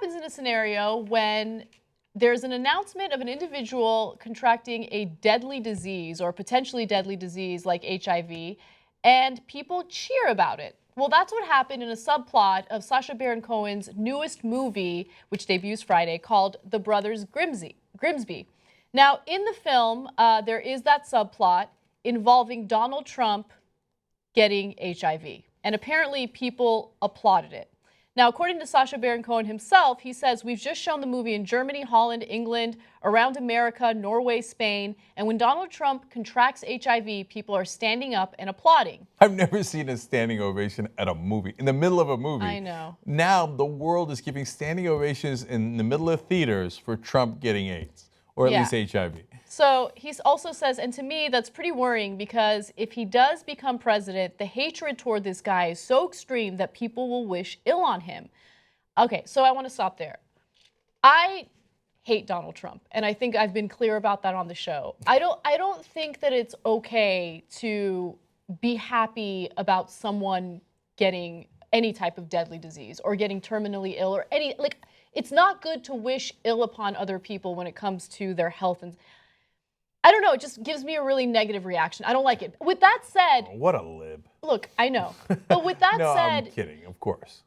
happens in a scenario when there's an announcement of an individual contracting a deadly disease or potentially deadly disease like HIV, and people cheer about it? Well, that's what happened in a subplot of Sacha Baron Cohen's newest movie, which debuts Friday, called The Brothers Grimsby. Now, in the film, there is that subplot involving Donald Trump getting HIV, and apparently people applauded it. Now, according to Sacha Baron Cohen himself, he says, we've just shown the movie in Germany, Holland, England, around America, Norway, Spain, and when Donald Trump contracts HIV, people are standing up and applauding. I've never seen a standing ovation at a movie, in the middle of a movie. I know. Now the world is giving standing ovations in the middle of theaters for Trump getting AIDS, or at least HIV. So he also says, and to me, that's pretty worrying because if he does become president, the hatred toward this guy is so extreme that people will wish ill on him. Okay, so I want to stop there. I hate Donald Trump, and I think I've been clear about that on the show. I don't think that it's okay to be happy about someone getting any type of deadly disease or getting terminally ill or any, like, it's not good to wish ill upon other people when it comes to their health. And I don't know, it just gives me a really negative reaction. I don't like it. With that said... Oh, what a lib. Look, I know. But with that no, said... I'm kidding, of course.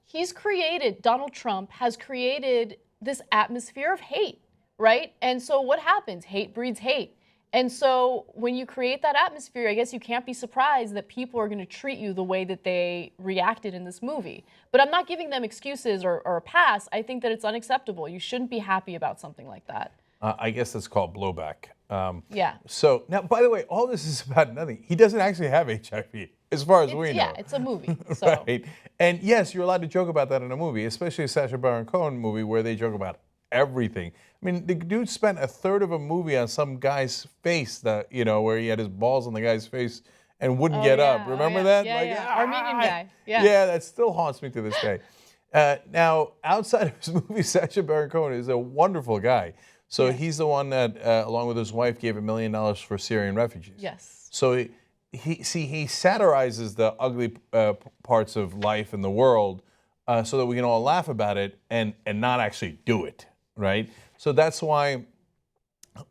Donald Trump has created this atmosphere of hate, right? And so what happens? Hate breeds hate. And so when you create that atmosphere, I guess you can't be surprised that people are going to treat you the way that they reacted in this movie. But I'm not giving them excuses or a pass. I think that it's unacceptable. You shouldn't be happy about something like that. I guess that's called blowback. Yeah. So now, by the way, all this is about nothing. He doesn't actually have HIV, as far as we know. Yeah, it's a movie. So. Right. And yes, you're allowed to joke about that in a movie, especially a Sacha Baron Cohen movie where they joke about everything. I mean, the dude spent a third of a movie on some guy's face that, you know, where he had his balls on the guy's face and wouldn't get up. Remember that? Yeah, like, yeah. Armenian guy. Yeah. Yeah, that still haunts me to this day. Now, outside of his movie, Sacha Baron Cohen is a wonderful guy. So he's the one that, along with his wife, gave $1 million for Syrian refugees. Yes. So he satirizes the ugly parts of life in the world so that we can all laugh about it and not actually do it, right? So that's why,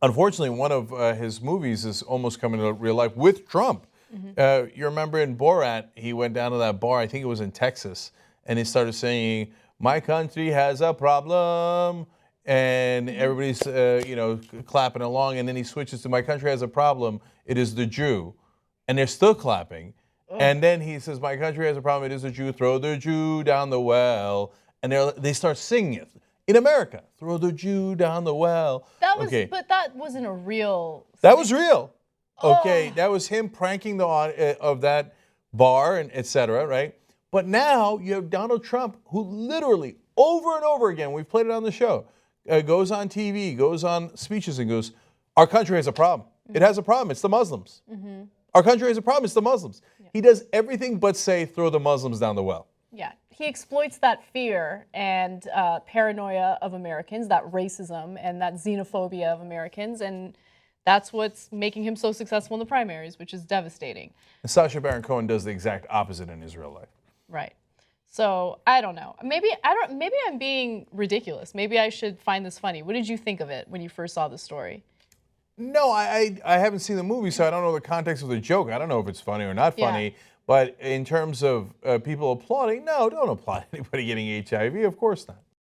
unfortunately, one of his movies is almost coming to real life with Trump. Mm-hmm. You remember in Borat, he went down to that bar, I think it was in Texas, and he started saying, "My country has a problem." And everybody's, clapping along. And then he switches to, "My country has a problem. It is the Jew." And they're still clapping. Oh. And then he says, "My country has a problem. It is the Jew. Throw the Jew down the well." And they start singing it. In America, "Throw the Jew down the well." That was, but that wasn't a real. That was real. Oh. Okay, that was him pranking the of that bar and et cetera, right? But now you have Donald Trump, who literally over and over again, we've played it on the show, goes on TV, goes on speeches and goes, "Our country has a problem. It has a problem. It's the Muslims. Mm-hmm. Our country has a problem. It's the Muslims." Yeah. He does everything but say, "Throw the Muslims down the well." Yeah, he exploits that fear and paranoia of Americans, that racism and that xenophobia of Americans, and that's what's making him so successful in the primaries, which is devastating. And Sacha Baron Cohen does the exact opposite in his real life. Right. So I don't know. Maybe I'm being ridiculous. Maybe I should find this funny. What did you think of it when you first saw the story? No, I haven't seen the movie, so I don't know the context of the joke. I don't know if it's funny or not funny. Yeah. But in terms of people applauding, no, don't applaud anybody getting HIV. Of course not.